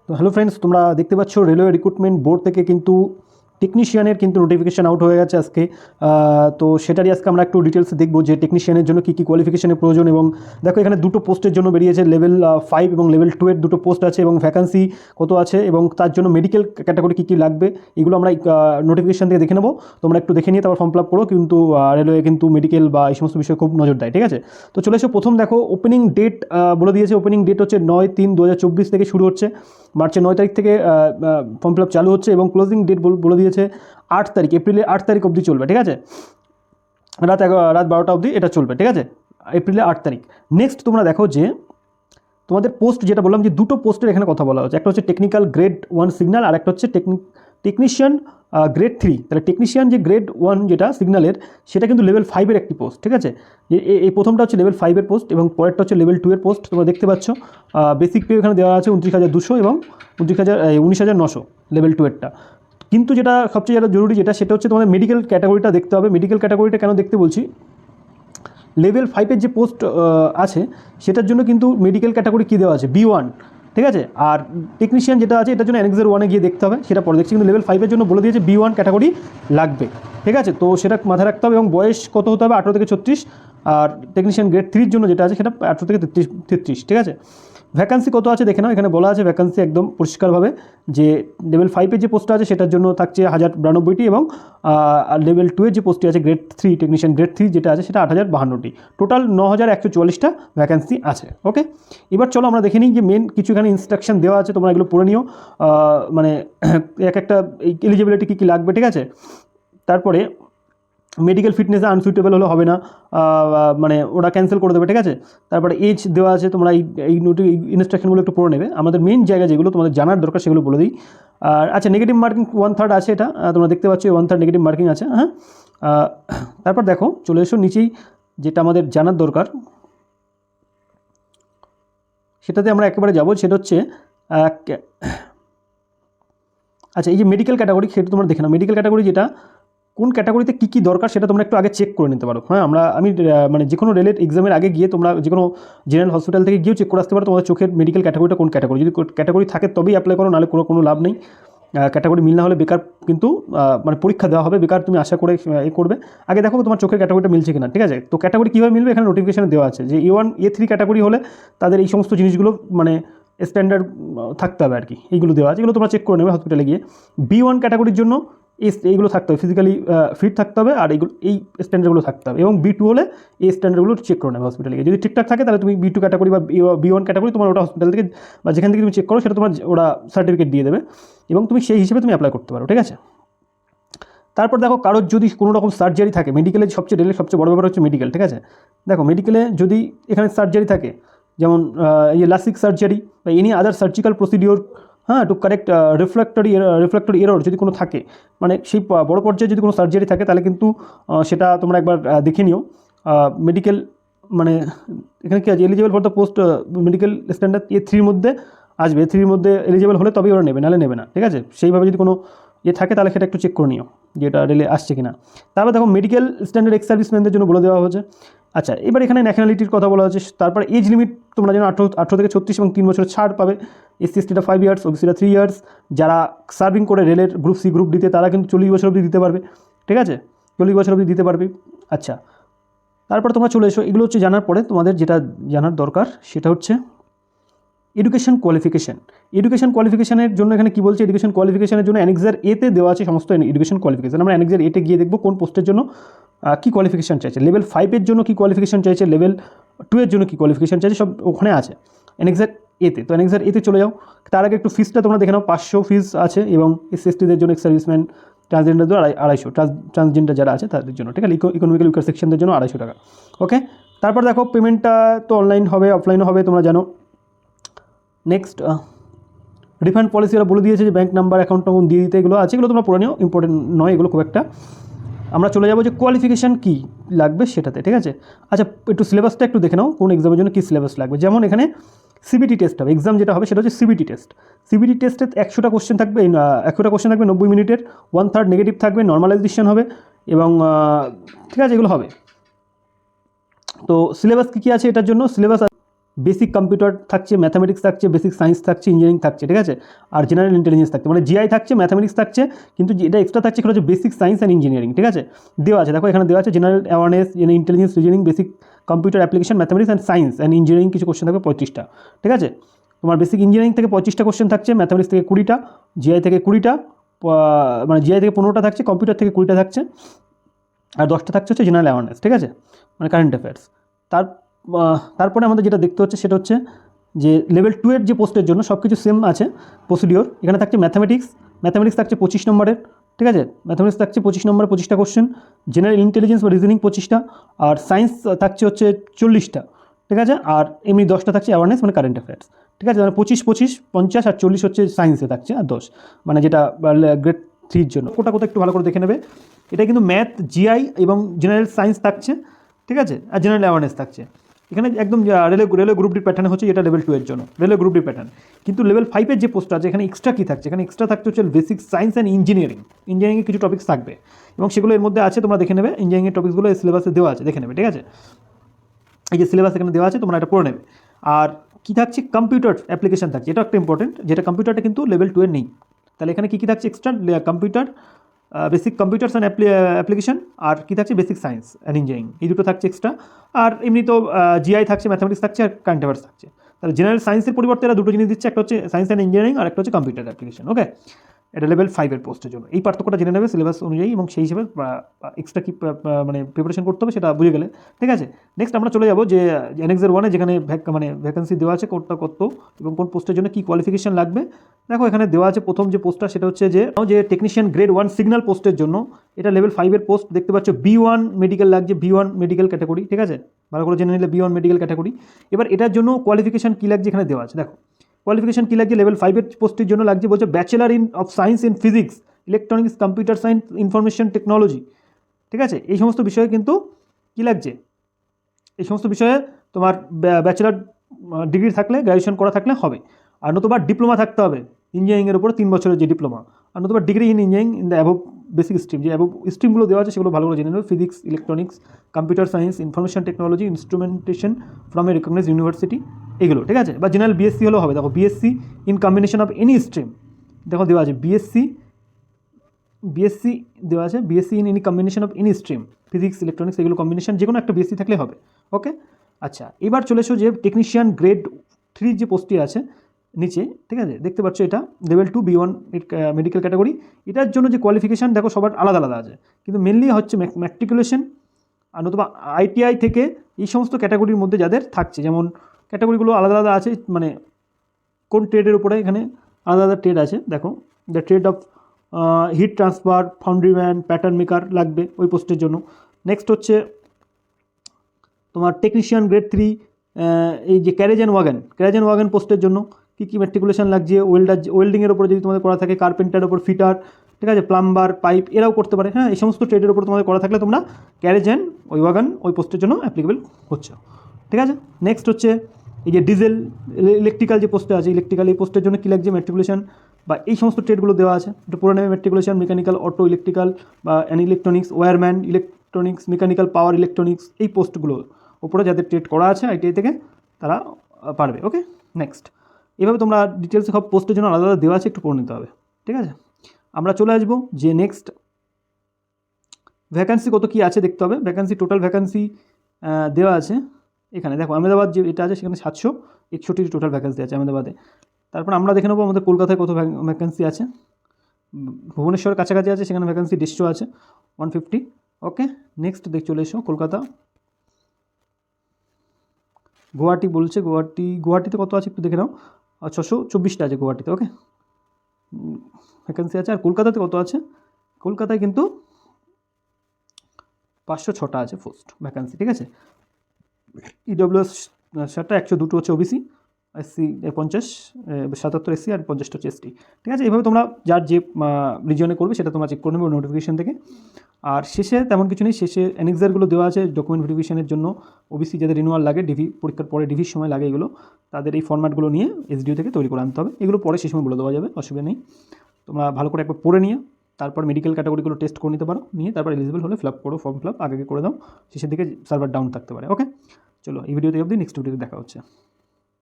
তো hello friends, তোমরা দেখতে পাচ্ছ রেলওয়ে রিক্রুটমেন্ট বোর্ড থেকে কিন্তু টেকনিশিয়ানের কিন্তু নোটিফিকেশান আউট হয়ে গেছে আজকে। তো সেটারই আজকে আমরা একটু ডিটেলসে দেখবো যে টেকনিশিয়ানের জন্য কী কী কোয়ালিফিকেশনের প্রয়োজন। এবং দেখো এখানে দুটো পোস্টের জন্য বেরিয়েছে, লেভেল 5 এবং লেভেল 2 এর দুটো পোস্ট আছে এবং ভ্যাকান্সি কত আছে এবং তার জন্য মেডিকেল ক্যাটাগরি কী কী লাগবে এগুলো আমরা নোটিফিকেশান থেকে দেখে নেবো। তোমরা একটু দেখে নিয়ে তারপর ফর্ম ফিল আপ করো, কিন্তু রেলওয়ে কিন্তু মেডিকেল বা এই সমস্ত বিষয়ে খুব নজর দেয়, ঠিক আছে। তো চলে এসো, প্রথম দেখো ওপেনিং ডেট বলে দিয়েছে। ওপেনিং ডেট হচ্ছে 9/3/2024 থেকে শুরু হচ্ছে, মার্চের 9 তারিখ থেকে ফর্ম ফিল আপ চালু হচ্ছে এবং ক্লোজিং ডেট বলে দিয়েছে 8 তারিখ, এপ্রিলের 8 তারিখ অবধি চলবে, ঠিক আছে। রাত 12টা অবধি এটা চলবে, ঠিক আছে, এপ্রিলের 8 তারিখ। নেক্সট তোমরা দেখো যে তোমাদের পোস্ট যেটা বললাম যে দুটো পোস্টের এখানে কথা বলা হচ্ছে, একটা হচ্ছে টেকনিক্যাল গ্রেড 1 সিগন্যাল আর একটা হচ্ছে টেকনিশিয়ান গ্রেড 3। তাহলে টেকনিশিয়ান যে গ্রেড 1 যেটা সিগন্যালের সেটা কিন্তু লেভেল 5-এর একটি পোস্ট, ঠিক আছে। এই প্রথমটা হচ্ছে লেভেল 5-এর পোস্ট এবং পরেরটা হচ্ছে লেভেল 2-এর পোস্ট। তোমরা দেখতে পাচ্ছ বেসিক পে এখানে দেওয়া আছে 29,200 এবং 19,900 লেভেল 2-এরটা। কিন্তু যেটা সবচেয়ে জরুরি সেটা হচ্ছে তোমাদের মেডিকেল ক্যাটাগরিটা দেখতে হবে। মেডিকেল ক্যাটাগরিটা কেন দেখতে বলছি, লেভেল 5-এর যে পোস্ট আছে সেটার জন্য কিন্তু মেডিকেল ক্যাটাগরি কী দেওয়া আছে, B1, ঠিক আছে। আর টেকনিশিয়ান যেটা আছে এটার জন্য অ্যানেক্সার 1-এ গিয়ে দেখতে হবে, সেটা পরে দেখছি। কিন্তু লেভেল 5-এর জন্য বলে দিয়েছে B1 ক্যাটাগরি লাগবে, ঠিক আছে। তো সেটা মাথায় রাখতে হবে এবং বয়স কত হতে হবে, 18 থেকে 36। আর টেকনিশিয়ান গ্রেড 3-র জন্য যেটা আছে সেটা 18 থেকে 33, ঠিক আছে। ভ্যাকান্সি কত আছে দেখে নাও, এখানে বলা আছে ভ্যাকান্সি একদম পরিষ্কারভাবে যে লেভেল 5-এর যে পোস্টটা আছে সেটার জন্য থাকছে 1092টি এবং লেভেল 2-এর যে পোস্টটি আছে গ্রেড 3, টেকনিশিয়ান গ্রেড 3 যেটা আছে সেটা 8,052টি, টোটাল 9,144টা ভ্যাকান্সি আছে। ওকে, এবার চলো আমরা দেখে নিই যে মেন কিছু এখানে ইনস্ট্রাকশন দেওয়া আছে, তোমরা এগুলো পড়ে নিও, মানে এক একটা এলিজিবিলিটি কী কী লাগবে, ঠিক আছে। তারপরে মেডিকেল ফিটনেসে আনসুইটেবল হলে হবে না, মানে ওরা ক্যান্সেল করে দেবে, ঠিক আছে। তারপরে এজ দেওয়া আছে, তোমরা এই ইনস্ট্রাকশনগুলো একটু পড়ে নেবে। আমাদের মেন জায়গা যেগুলো তোমাদের জানার দরকার সেগুলো বলে দিই। আর আচ্ছা, নেগেটিভ মার্কিং 1/3 আছে, এটা তোমরা দেখতে পাচ্ছ 1/3 নেগেটিভ মার্কিং আছে, হ্যাঁ। তারপর দেখো চলে এসো নিচেই, যেটা আমাদের জানার দরকার সেটাতে আমরা একেবারে যাবো, সেটা হচ্ছে আচ্ছা এই যে মেডিকেল ক্যাটাগরি, সেটা তোমরা দেখে নাও। মেডিকেল ক্যাটাগরি যেটা কোন ক্যাটাগরিতে কী কী দরকার সেটা তোমরা একটু আগে চেক করে নিতে পারো, হ্যাঁ। আমি মানে যে কোনো রেলের এক্সামের আগে গিয়ে তোমরা যে কোনো জেনারেল হসপিটাল থেকে গিয়েও চেক করে আসতে পারো তোমাদের চোখের মেডিকেল ক্যাটাগরিটা কোন ক্যাটাগরি। যদি ক্যাটাগরি থাকে তবেই অ্যাপ্লাই করো, নাহলে কোনো লাভ নেই। ক্যাটাগরি মিল না হলে বেকার কিন্তু মানে পরীক্ষা দেওয়া হবে, বেকার তুমি আশা করে করবে। আগে দেখো তোমার চোখের ক্যাটাগরিটা মিলছে কিনা, ঠিক আছে। তো ক্যাটাগরি কীভাবে মিলবে, এখানে নোটিফিকেশানে দেওয়া আছে যে A1 A3 ক্যাটাগরি হলে তাদের এই সমস্ত জিনিসগুলো মানে স্ট্যান্ডার্ড থাকতে হবে আর কি, এইগুলো দেওয়া আছে, এগুলো তোমরা চেক করে নেবে হসপিটালে গিয়ে। B1 ক্যাটাগরির জন্য এইগুলো থাকতে হবে, ফিজিক্যালি ফিট থাকতে হবে আর এই স্ট্যান্ডার্ডগুলো থাকতে হবে। এবং B2 হলে এই স্ট্যান্ডার্ডগুলো চেক করে নেবে হসপিটালে গিয়ে। যদি ঠিকঠাক থাকে তাহলে তুমি B2 ক্যাটাগরি বা B1 ক্যাটাগরি তোমার ওটা হসপিটাল থেকে বা যেখান থেকে তুমি চেক করো সেটা তোমার ওরা সার্টিফিকেট দিয়ে দেবে এবং তুমি সেই হিসেবে তুমি অ্যাপ্লাই করতে পারো, ঠিক আছে। তারপর দেখো কারোর যদি কোনো রকম সার্জারি থাকে, মেডিকেলের রেলের সবচেয়ে বড় ব্যাপার হচ্ছে মেডিকেল, ঠিক আছে। দেখো মেডিকেলে যদি এখানে সার্জারি থাকে, যেমন এই লাসিক সার্জারি বা এনি আদার সার্জিক্যাল প্রসিডিওর, হ্যাঁ, টু কারেক্ট রিফ্লেক্টরি এরর যদি কোনো থাকে, মানে সেই বড় পর্যায়ে যদি কোনো সার্জারি থাকে তাহলে কিন্তু সেটা তোমরা একবার দেখে নিও। মেডিকেল মানে এখানে কী আছে, eligible for the post medical standard A3-র মধ্যে আসবে, A3-র মধ্যে এলিজিবল হলে তবেই ওরা নেবে, নাহলে নেবে না, ঠিক আছে। সেইভাবে যদি কোনো থাকে তাহলে সেটা একটু চেক করে নিও যে এটা রেলে আসছে কিনা। তারপর দেখো মেডিকেল স্ট্যান্ডার্ড এক্স সার্ভিসম্যানদের জন্য বলে দেওয়া হয়েছে। আচ্ছা, এবার এখানে ন্যাশনালিটির কথা বলা হচ্ছে। তারপর এজ লিমিট তোমরা যেন 18 থেকে 36 এবং 3 বছরের ছাড় পাবে। SC/ST-টা 5 ইয়ার্স, OBC-টা 3 ইয়ার্স। যারা সার্ভিং করে রেলের গ্রুপ সি গ্রুপ ডিতে তারা কিন্তু 40 বছর অবধি দিতে পারবে, ঠিক আছে, 40 বছর অবধি দিতে পারবে। আচ্ছা, তারপর তোমরা চলে এসো, এগুলো হচ্ছে জানার পরে তোমাদের যেটা জানার দরকার সেটা হচ্ছে এডুকেশন কোয়ালিফিকেশান। এডুকেশন কোয়ালিফিকেশানের জন্য এখানে কী বলছে, এডুকেশন কোয়ালিফিকেশানের জন্য অ্যানেক্সার A-তে দেওয়া আছে সমস্ত এডুকেশন কোয়ালিফিকেশান। আমরা অ্যানেক্সার A-তে গিয়ে দেখবো কোন পোস্টের জন্য কী কোয়ালিফিকেশান চাইছে, লেভেল 5-এর জন্য কী কোয়ালিফিকেশান চাইছে, লেভেল 2-এর জন্য কী কোয়ালিফিকেশান চাইছে, সব ওখানে আছে অ্যানেক্সার A-তে। তো অ্যানেক্সার A-তে চলে যাও। তার আগে একটু ফিসটা তোমরা দেখে নাও, 500 ফিস আছে এবং SC/ST-দের জন্য, এক্স সার্ভিসম্যান, ট্রান্সজেন্ডারদের 250, ট্রান্সজেন্ডার যারা আছে তাদের জন্য, ঠিক আছে, ইকোনমিক্যাল উইকার সেকশনদের জন্য 250 টাকা। ওকে, তারপর দেখো পেমেন্টটা তো অনলাইন হবে, অফলাইনও হবে, তোমরা জানো। নেক্সট রিফান্ড পলিসি ওরা বলে দিয়েছে যে ব্যাঙ্ক নাম্বার, অ্যাকাউন্ট নম্বর দিয়ে দিতে, এগুলো আছে, এগুলো তোমরা পড়ে নিও, ইম্পর্টেন্ট নয় এগুলো খুব একটা। আমরা চলে যাবো যে কোয়ালিফিকেশান কী লাগবে সেটাতে, ঠিক আছে। আচ্ছা, একটু সিলেবাসটা একটু দেখে নাও কোন এক্সামের জন্য কী সিলেবাস লাগবে। যেমন এখানে CBT টেস্ট হবে, এক্সাম যেটা হবে সেটা হচ্ছে CBT টেস্ট। CBT টেস্টে 100টা কোশ্চেন থাকবে, 90 মিনিটের, 1/3 নেগেটিভ থাকবে, নর্মালাইজেশন হবে এবং ঠিক আছে, এগুলো হবে। তো সিলেবাস কী কী আছে এটার জন্য, সিলেবাস বেসিক কম্পিউটার থাকছে, ম্যাথামেটিক্স থাকছে, বেসিক সায়েন্স থাকছে, ইঞ্জিনিয়ারিং থাকছে, ঠিক আছে, আর জেনারেল ইন্টেলিজেন্স থাকছে, মানে জিআই থাকছে, ম্যাথামেটিক্স থাকছে, কিন্তু যেটা এক্সট্রা থাকছে সেটা হচ্ছে বেসিক সায়েন্স অ্যান্ড ইঞ্জিনিয়ারিং, ঠিক আছে, দেওয়া আছে, দেখো এখানে দেওয়া আছে general awareness, intelligence, reasoning, basic computer application, mathematics and science and engineering কিছু কোশ্চেন থাকবে 35টা, ঠিক আছে। তোমার বেসিক ইঞ্জিনিয়ারিং থেকে 25টা কোশ্চেন থাকছে, ম্যাথামেটিক্স থেকে 20টা, জিআই থেকে 20টা, মানে জিআই থেকে 15টা থাকছে, কম্পিউটার থেকে 20টা থাকছে, আর 10টা থাকছে হচ্ছে জেনারেল অ্যাওয়ারনেস, ঠিক আছে, মানে কারেন্ট অ্যাফেয়ার্স। তারপরে আমাদের যেটা দেখতে হচ্ছে সেটা হচ্ছে যে লেভেল 2 এর যে পোস্টের জন্য সব কিছু সেম আছে প্রসিডিওর। এখানে থাকছে ম্যাথামেটিক্স থাকছে 25 নম্বরের, ঠিক আছে, ম্যাথামেটিক্স থাকছে 25 নম্বরের 25টা কোশ্চেন, জেনারেল ইন্টেলিজেন্স বা রিজনিং 25টা, আর সায়েন্স থাকছে হচ্ছে 40টা, ঠিক আছে, আর এমনি 10টা থাকছে অ্যাওয়ারনেস মানে কারেন্ট অ্যাফেয়ার্স, ঠিক আছে, মানে 25, 50 আর 40 হচ্ছে সায়েন্সে থাকছে, আর 10 মানে যেটা গ্রেড 3 জন্য। কোটা একটু ভালো করে দেখে নেবে, এটা কিন্তু ম্যাথ, জিআই এবং জেনারেল সায়েন্স থাকছে, ঠিক আছে, আর জেনারেল অ্যাওয়ারনেস থাকছে। এখানে একদম রেলওয়ে গ্রুপ ডি প্যাটার্ন হচ্ছে, এটা লেভেল 2 এর জন্য রেলওয়ে গ্রুপ ডি প্যাটার্ন। কিন্তু লেভেল 5 এর যে পোস্ট আছে এখানে এক্সট্রা কী থাকছে, এখানে এক্সট্রা থাকছে হচ্ছে বেসিক সায়েন্স অ্যান্ড ইঞ্জিনিয়ারিংয়ে কিছু টপিক্স থাকবে, এবং সেগুলো এর মধ্যে আছে, তোমরা দেখে নেবে, ইঞ্জিনিয়ারিংয়ের টপিক্সগুলো এই সিলেবাসে দেওয়া আছে, দেখে নেবে, ঠিক আছে, এই যে সিলেবাস এখানে দেওয়া আছে তোমরা এটা পড়ে নেবে। আর কী থাকছে, কম্পিউটার অ্যাপ্লিকেশন থাকছে, এটা একটা ইম্পর্টেন্ট, যেটা কম্পিউটারটা কিন্তু লেভেল 2 এর নেই। তাহলে এখানে কী থাকছে, extra computer, basic computers and application, আর কী থাকছে, বেসিক সায়েন্স অ্যান্ড ইঞ্জিনিয়ারিং, এই দুটো থাকছে এক্সট্রা। আর এমনি তো জিআই থাকছে, ম্যাথামেটিক্স থাকছে, আর কারেন্ট অ্যাফেয়ার্স থাকছে। তাহলে জেনারেল সায়েন্সের পরিবর্তে এরা দুটো জিনিস দিচ্ছে, একটা হচ্ছে সায়েন্স অ্যান্ড ইঞ্জিনিয়ারিং, আর একটা হচ্ছে কম্পিউটার অ্যাপ্লিকেশন, ওকে। এটা লেভেল 5 এর পোস্টের জন্য এই পার্থক্যটা জেনে নেবে সিলেবাস অনুযায়ী, এবং সেই হিসেবে এক্সট্রা কী মানে প্রিপারেশন করতে হবে সেটা বুঝে গেলে, ঠিক আছে। নেক্সট আমরা চলে যাবো যে অ্যানেক্সার 1-এ যেখানে মানে ভ্যাকেন্সি দেওয়া আছে কোনটা কত এবং কোন পোস্টের জন্য কী কোয়ালিফিকেশন লাগবে। দেখো এখানে দেওয়া আছে প্রথম যে পোস্টটা সেটা হচ্ছে যে টেকনিশিয়ান গ্রেড 1 সিগন্যাল পোস্টের জন্য, এটা লেভেল 5 এর পোস্ট, দেখতে পাচ্ছ B1 মেডিকেল লাগছে, B1 মেডিকেল ক্যাটাগরি, ঠিক আছে, ভালো করে জেনে নিলে B1 মেডিকেল ক্যাটাগরি। এবার এটার জন্য কোয়ালিফিকেশন কী লাগছে এখানে দেওয়া আছে, দেখো কোয়ালিফিকেশন কী লাগছে, লেভেল 5 এর পোস্টের জন্য লাগছে বলছে bachelor of science in physics, electronics, computer science, information technology, ঠিক আছে, এই সমস্ত বিষয়ে কিন্তু কী লাগছে, এই সমস্ত বিষয়ে তোমার ব্যাচেলার ডিগ্রি থাকলে, গ্র্যাজুয়েশন করা থাকলে হবে, আর নতুবা ডিপ্লোমা থাকতে হবে ইঞ্জিনিয়ারিংয়ের উপর 3 বছরের যে ডিপ্লোমা, আর নতুবা degree in engineering in the above basic stream, যে অ্যাবভ স্ট্রিমগুলো দেওয়া আছে সেগুলো ভালো করে জেনে নেবে, physics, electronics, computer science, information technology, instrumentation from a recognized university, এগুলো, ঠিক আছে, বা জেনারেল বিএসসি হলেও হবে। দেখো BSc in combination of any stream, দেখো দেওয়া আছে বিএসসি দেওয়া আছে, BSc in any combination of any stream, physics, electronics, এগুলো কম্বিনেশন যে কোনো একটা বিএসসি থাকলে হবে, ওকে। আচ্ছা, এবার চলে এসো যে টেকনিশিয়ান গ্রেড 3 যে পোস্টটি আছে নিচে, ঠিক আছে, দেখতে পাচ্ছ এটা লেভেল 2 B1 মেডিকেল ক্যাটাগরি। এটার জন্য যে কোয়ালিফিকেশান দেখো সবার আলাদা আলাদা আছে, কিন্তু মেনলি হচ্ছে ম্যাট্রিকুলেশন, আর নতুবা আইটিআই থেকে এই সমস্ত ক্যাটাগরির মধ্যে যাদের থাকছে, যেমন ক্যাটাগরিগুলো আলাদা আলাদা আছে, মানে কোন ট্রেডের উপরে এখানে আলাদা আলাদা ট্রেড আছে, দেখো the trade of heat transfer, ফাউন্ড্রিম্যান, pattern maker লাগবে ওই পোস্টের জন্য। নেক্সট হচ্ছে তোমার টেকনিশিয়ান গ্রেড 3 এই যে ক্যারেজ অ্যান্ড ওয়াগন পোস্টের জন্য কী কী ম্যাট্রিকুলেশন লাগছে, ওয়েল্ডিংয়ের ওপরে যদি তোমাদের করা থাকে, কার্পেন্টারের ওপর, ফিটার, ঠিক আছে, প্লাম্বার, পাইপ, এরাও করতে পারে, হ্যাঁ, এই সমস্ত ট্রেডের ওপর তোমাদের করা থাকলে তোমরা ক্যারেজ অ্যান্ড ওয়াগন ওই পোস্টের জন্য অ্যাপ্লিকেবল হচ্ছে, ঠিক আছে। নেক্সট হচ্ছে এই যে ডিজেল ইলেকট্রিক্যাল যে পোস্টে আছে, ইলেকট্রিক্যাল এই পোস্টের জন্য কী লাগছে, ম্যাট্রিকুলেশন বা এই সমস্ত ট্রেডগুলো দেওয়া আছে, একটু পড়ে নেবে, ম্যাট্রিকুলেশন, মেকানিক্যাল, অটো, ইলেকট্রিক্যাল বা electronics, wireman, electronics, mechanical, power electronics, এই পোস্টগুলো ওপরে যাদের ট্রেড করা আছে আইটিআই থেকে তারা পারবে, ওকে। নেক্সট এভাবে তোমরা ডিটেলসে সব পোস্টের জন্য আলাদা আলাদা দেওয়া আছে, একটু পড়ে নিতে হবে, ঠিক আছে। আমরা চলে আসবো যে নেক্সট ভ্যাকান্সি কত কী আছে দেখতে হবে। ভ্যাকান্সি টোটাল ভ্যাকান্সি দেওয়া আছে এখানে, দেখো আহমেদাবাদ যে এটা আছে সেখানে 761 টোটাল ভ্যাকান্সি আছে আহমেদাবাদে। তারপর আমরা দেখে নেবো আমাদের কলকাতায় কত ভ্যাকান্সি আছে, ভুবনেশ্বরের কাছাকাছি আছে সেখানে ভ্যাকান্সি 150 আছে, 150, ওকে। নেক্সট চলে এসো কলকাতা, গুয়াহাটি বলছে, গুয়াহাটিতে কত আছে একটু দেখে নাও, 624টা আছে গুয়াহাটিতে, ওকে, ভ্যাকেন্সি আছে। আর কলকাতাতে কত আছে, কলকাতায় কিন্তু 506টা আছে পোস্ট ভ্যাকেন্সি, ঠিক আছে। ইডব্লিউএস 7টা, 102 হচ্ছে ওবিসি, এসসি 50, 77 এসসি আর 50টা হচ্ছে এসটি, ঠিক আছে। এইভাবে তোমরা যার যে রিজিয়নে করবে সেটা তোমরা চেক করে নেবে নোটিফিকেশন থেকে। আর শেষে তেমন কিছু নেই, শেষে অ্যানেক্সারগুলো দেওয়া আছে ডকুমেন্ট ভেরিফিকেশনের জন্য, ওবিসি যাদের রিনিউয়াল লাগে, ডিভি পরীক্ষার পরে ডিভির সময় লাগে, এগুলো তাদের এই ফরম্যাটগুলো নিয়ে এসডিও থেকে তৈরি করে আনতে হবে। এগুলো পরে সেই সময় বলে দেওয়া যাবে, অসুবিধা নেই। তোমরা ভালো করে একবার পড়ে নিয়ে তারপর মেডিকেল ক্যাটাগরিগুলো টেস্ট করে নিতে পারো, নিয়ে তারপর এলিজিবল হলে ফিল আপ করো, ফর্ম ফিল আপ আগে করে দাও, শেষের দিকে সার্ভার ডাউন থাকতে পারে, ওকে। চলো এই ভিডিওতে অবধি, নেক্সট ভিডিওতে দেখা হচ্ছে।